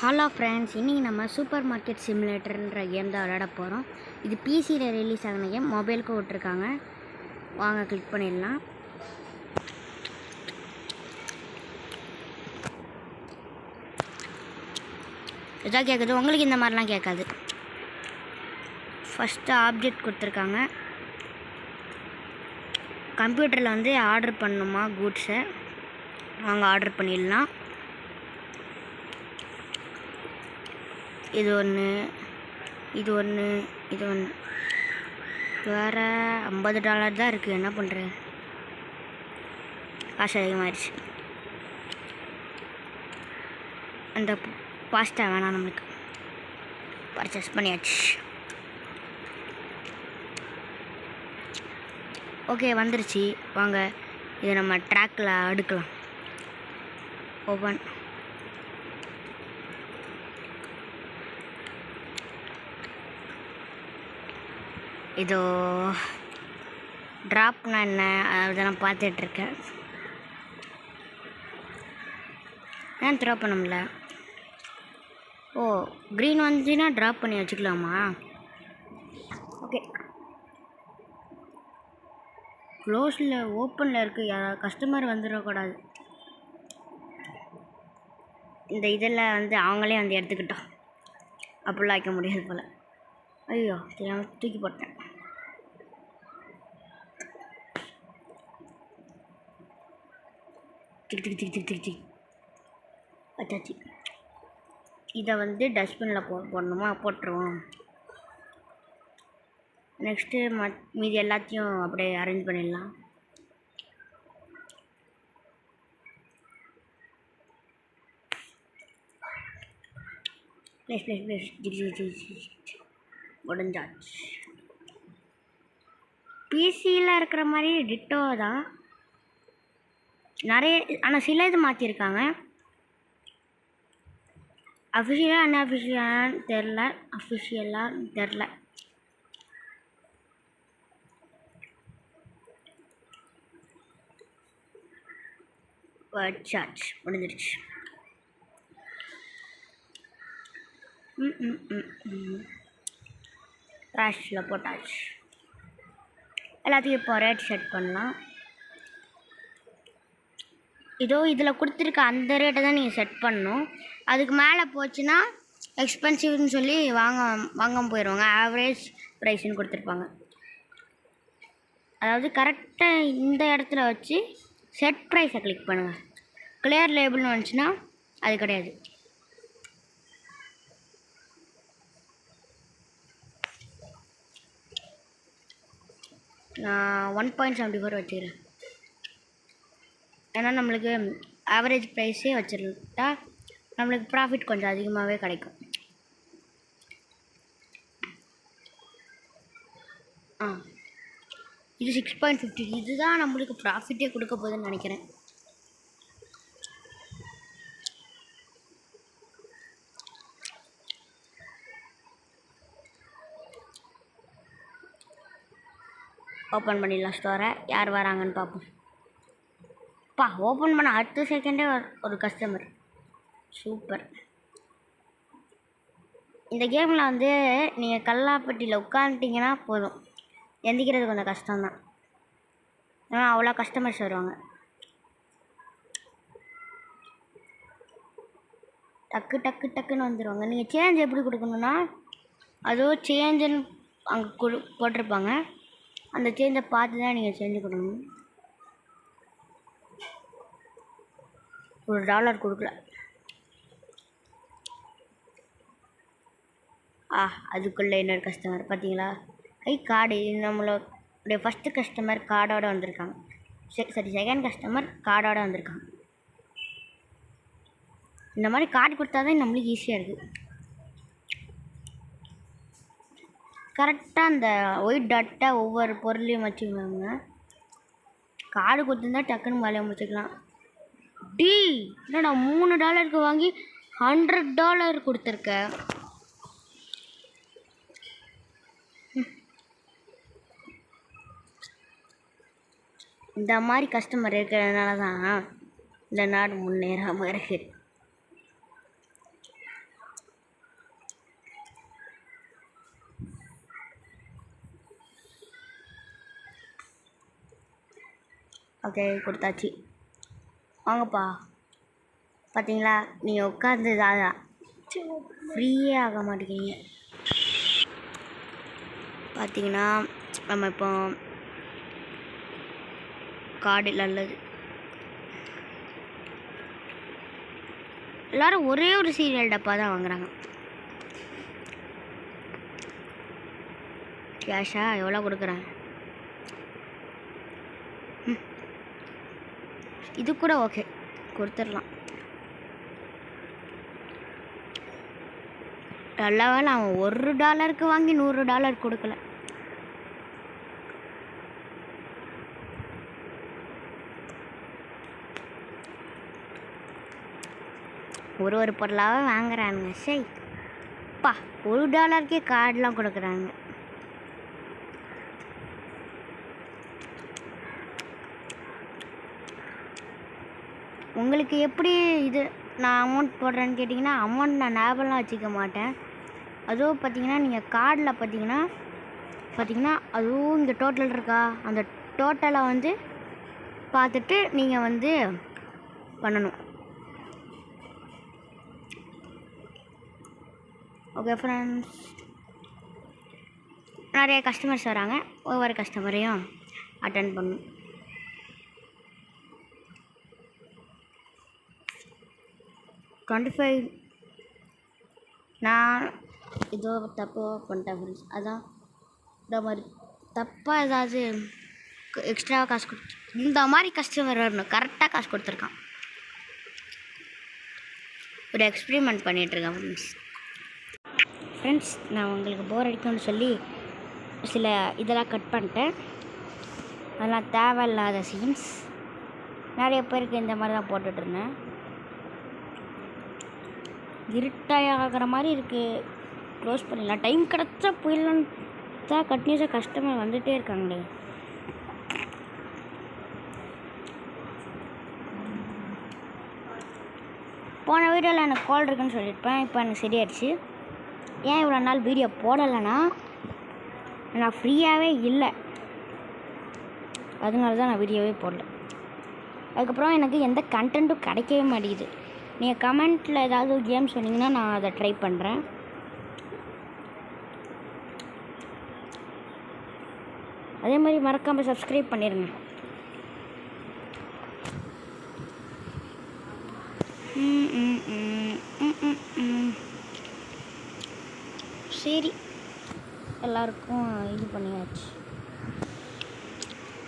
Hello friends, இன்றைக்கி நம்ம super market சிமுலேட்டர்ன்ற game தான் விளையாட போகிறோம். இது பிசியில் ரிலீஸ் ஆகின கேம், மொபைலுக்கு விட்ருக்காங்க. வாங்க கிளிக் பண்ணிடலாம். எதா கேட்குது, உங்களுக்கு இந்த மாதிரிலாம் கேட்காது. ஃபஸ்ட்டு ஆப்ஜெக்ட் கொடுத்துருக்காங்க. கம்ப்யூட்டரில் வந்து ஆர்டர் பண்ணணுமா கூட்ஸை, வாங்க ஆர்டர் பண்ணிடலாம். இது ஒன்று, இது ஒன்று, இது ஒன்று. வேறு $50 தான் இருக்குது. என்ன பண்ணுறேன், காசு அதிகமாகிடுச்சு. அந்த பாஸ்டா வேணாம், நம்மளுக்கு பர்ச்சேஸ் பண்ணியாச்சு. ஓகே, வந்துருச்சு. வாங்க இதை நம்ம ட்ராக்கில் அடுக்கலாம். ஓப்பன். இதோ ட்ராப்னா என்ன அதெல்லாம் பார்த்துட்ருக்கேன். ஏன் ட்ராப் பண்ண முடியல? ஓ, க்ரீன் வந்துச்சுன்னா ட்ராப் பண்ணி வச்சுக்கலாமா? ஓகே, க்ளோஸில் ஓப்பனில் இருக்குது. யாராவது கஸ்டமர் வந்துடக்கூடாது. இந்த இதெல்லாம் வந்து அவங்களே வந்து எடுத்துக்கிட்டோம். அப்படிலாம் வைக்க முடியாது போல். ஐயோ, தெரியாமல் தூக்கி போட்டேன். வச்சாச்சு. இதை வந்து டஸ்ட்பினில் போடணுமா? போட்டுருவோம். நெக்ஸ்ட்டு மீதி எல்லாத்தையும் அப்படியே அரேஞ்ச் பண்ணிடலாம். முடிஞ்சாச்சு. பிசியில் இருக்கிற மாதிரி டிட்டோ தான் நிறைய, ஆனால் சில இது மாற்றிருக்காங்க. அஃபிஷியலாக அன்அஃபிஷியலான்னு தெரில. அஃபிஷியலாக தெரில. சார்ஜ் முடிஞ்சிருச்சு. ட்ராஷில் போட்டாச்சு. எல்லாத்தையும் இப்போ ரேட் செட் பண்ணலாம். இதோ இதில் கொடுத்துருக்க அந்த ரேட்டை தான் நீங்கள் செட் பண்ணணும். அதுக்கு மேலே போச்சுன்னா எக்ஸ்பென்சிவ்னு சொல்லி வாங்காமல் போயிடுவாங்க. ஆவரேஜ் ப்ரைஸ்ன்னு கொடுத்துருப்பாங்க. அதாவது கரெக்டாக இந்த இடத்துல வச்சு செட் ப்ரைஸை கிளிக் பண்ணுங்கள். கிளியர் லேபிள்னு வந்துச்சுன்னா அது கிடையாது. நான் 1.74 வச்சுக்கிறேன். ஏன்னா நம்மளுக்கு ஆவரேஜ் ப்ரைஸே வச்சுருந்தா நம்மளுக்கு ப்ராஃபிட் கொஞ்சம் அதிகமாகவே கிடைக்கும். இது 6.50. இதுதான் நம்மளுக்கு ப்ராஃபிட்டே கொடுக்க போகுதுன்னு நினைக்கிறேன். ஓப்பன் பண்ணிடலாம் ஸ்டோரை. யார் வராங்கன்னு பார்ப்போம். ஓப்பன் பண்ண அடுத்த செகண்டே ஒரு கஸ்டமர். சூப்பர். இந்த கேமில் வந்து நீங்கள் கல்லாப்பட்டியில் உட்காந்துட்டிங்கன்னா போதும், எந்திக்கிறது கொஞ்சம் கஷ்டம்தான். ஏன்னா அவ்வளோ கஸ்டமர்ஸ் வருவாங்க. டக்கு டக்கு டக்குன்னு வந்துடுவாங்க. நீங்கள் சேஞ்ச் எப்படி கொடுக்கணுன்னா, அதோ சேஞ்சுன்னு அங்கே போட்டிருப்பாங்க. அந்த சேஞ்சை பார்த்து தான் நீங்கள் சேஞ்சு கொடுக்கணும். $1 கொடுக்கல. அதுக்குள்ளே இன்னொரு கஸ்டமர் பார்த்தீங்களா? கார்டு. இது நம்மளுடைய ஃபஸ்ட்டு கஸ்டமர் கார்டோடு வந்திருக்காங்க. சரி, செகண்ட் கஸ்டமர் கார்டோடு வந்திருக்காங்க. இந்த மாதிரி கார்டு கொடுத்தா தான் நம்மளுக்கு ஈஸியாக இருக்குது. கரெக்டாக அந்த ஒயிட் டாட்டை ஒவ்வொரு பொருளையும் வச்சுக்கோங்க. கார்டு கொடுத்துருந்தா டக்குன்னு வேலையை முடிச்சுக்கலாம். என்னடா $3 வாங்கி $100 கொடுத்துருக்க. இந்த மாதிரி கஸ்டமர் இருக்கிறதுனால தான் இந்த நாடு முன்னேறாமல் இருக்குது. ஓகே கொடுத்தாச்சு. வாங்கப்பா. பார்த்தீங்களா, நீங்கள் உட்காந்து தான் ஃப்ரீயே ஆக மாட்டேங்கிறீங்க. பார்த்தீங்கன்னா நம்ம இப்போ கார்டு நல்லது. எல்லோரும் ஒரே ஒரு சீரியல் டப்பா தான் வாங்குறாங்க. கேஷா எவ்வளோ கொடுக்குறேன்? இது கூட ஓகே கொடுத்துடலாம். நல்ல வேலை அவன் $1 வாங்கி $100 கொடுக்கல. ஒரு பொருளாக வாங்குறானுங்க. சரி பா, $1 கார்டெலாம் கொடுக்குறாங்க. உங்களுக்கு எப்படி இது நான் அமௌண்ட் போடுறேன்னு கேட்டிங்கன்னா, அமௌண்ட் நான் ஞாபகம்லாம் வச்சுக்க மாட்டேன். அதுவும் பார்த்தீங்கன்னா நீங்கள் கார்டில் பார்த்தீங்கன்னா அதுவும் இங்கே டோட்டல் இருக்கா, அந்த டோட்டலை வந்து பார்த்துட்டு நீங்கள் வந்து பண்ணணும். ஓகே ஃப்ரெண்ட்ஸ், நிறைய கஸ்டமர்ஸ் வராங்க. ஒவ்வொரு கஸ்டமரையும் அட்டென்ட் பண்ணணும். $25 நான் ஏதோ தப்பாக பண்ணிட்டேன் ஃப்ரெண்ட்ஸ். அதான் இந்த மாதிரி தப்பாக ஏதாவது எக்ஸ்ட்ரா காசு கொடுத்து இந்த மாதிரி கஸ்டமர் வரணும். கரெக்டாக காசு கொடுத்துருக்கான். ஒரு எக்ஸ்பெரிமெண்ட் பண்ணிகிட்ருக்கேன் ஃப்ரெண்ட்ஸ். நான் உங்களுக்கு போர் அடிக்கும்னு சொல்லி சில இதெல்லாம் கட் பண்ணிட்டேன். அதெல்லாம் தேவையில்லாத சீன்ஸ். நிறைய பேருக்கு இந்த மாதிரி தான் போட்டுட்ருந்தேன். இருட்டாகிற மாதிரி இருக்குது. க்ளோஸ் பண்ணிடலாம். டைம் கிடச்சா போயிடலான்னு தான் கண்டினியூஸாக கஸ்டமர் வந்துகிட்டே இருக்காங்களே. போன வீடியோவில் எனக்கு கால் இருக்குன்னு சொல்லியிருப்பேன். இப்போ எனக்கு சரியாயிடுச்சு. ஏன் இவ்வளோ நாள் வீடியோ போடலைன்னா நான் ஃப்ரீயாகவே இல்லை, அதனால தான் நான் வீடியோவே போடல. அதுக்கப்புறம் எனக்கு எந்த கண்டென்ட்டும் கிடைக்கவே மாட்டேங்குது. நீங்கள் கமெண்ட்டில் ஏதாவது கேம் சொன்னீங்கன்னா நான் அதை ட்ரை பண்ணுறேன். அதே மாதிரி மறக்காமல் சப்ஸ்கிரைப் பண்ணிடுங்க. சரி, எல்லாருக்கும் இது பண்ணியாச்சு.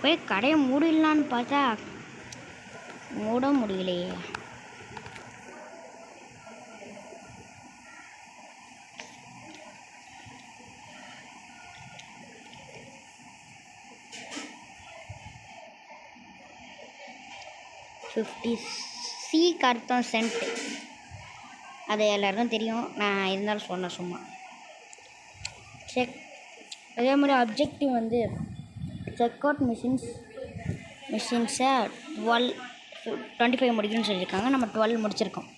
போய் கடையை மூடிடலான்னு பார்த்தா மூட முடியலையே. $50 அர்த்தம் சென்ட். அது எல்லாருக்கும் தெரியும், நான் இருந்தாலும் சொன்னேன் சும்மா. செக். அதே மாதிரி அப்ஜெக்டிவ் வந்து செக் அவுட் மிஷின்ஸை 25 முடிக்கணும்னு சொல்லியிருக்காங்க. நம்ம 12 முடிச்சிருக்கோம்.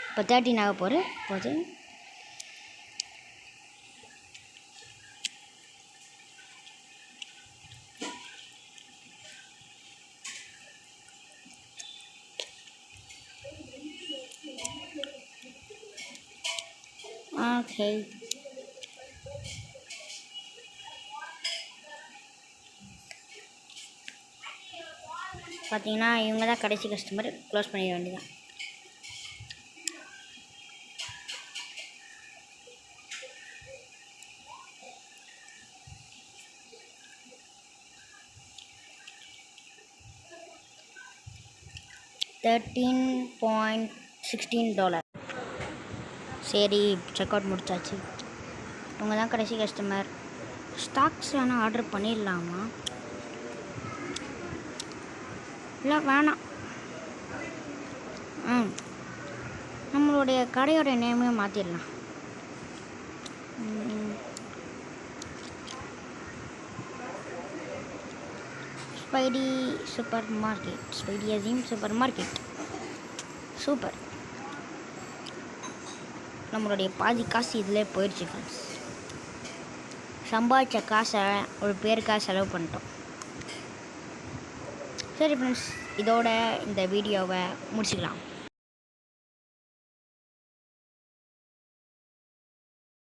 இப்போ 13 ஆக போகுது. ஓகே, பார்த்தீங்கன்னா இவங்க தான் கடைசி கஸ்டமர். க்ளோஸ் பண்ணிட வேண்டியதான். $13.16. சரி, செக் அவுட் முடிச்சாச்சு. இவங்க தான் கடைசி கஸ்டமர். ஸ்டாக்ஸ் வேணால் ஆர்டர் பண்ணிடலாமா? இல்லை வேணாம். நம்மளுடைய கடையோட நேமே மாற்றிடலாம். Spidey super market. Spidey Aseem super market. Super. நம்மளுடைய பாதி காசு இதில் போயிடுச்சு ஃப்ரெண்ட்ஸ். சம்பாதிச்ச காசை ஒரு பேருக்காக செலவு பண்ணிட்டோம். சரி ஃப்ரெண்ட்ஸ், இதோட இந்த வீடியோவை முடிச்சுக்கலாம்.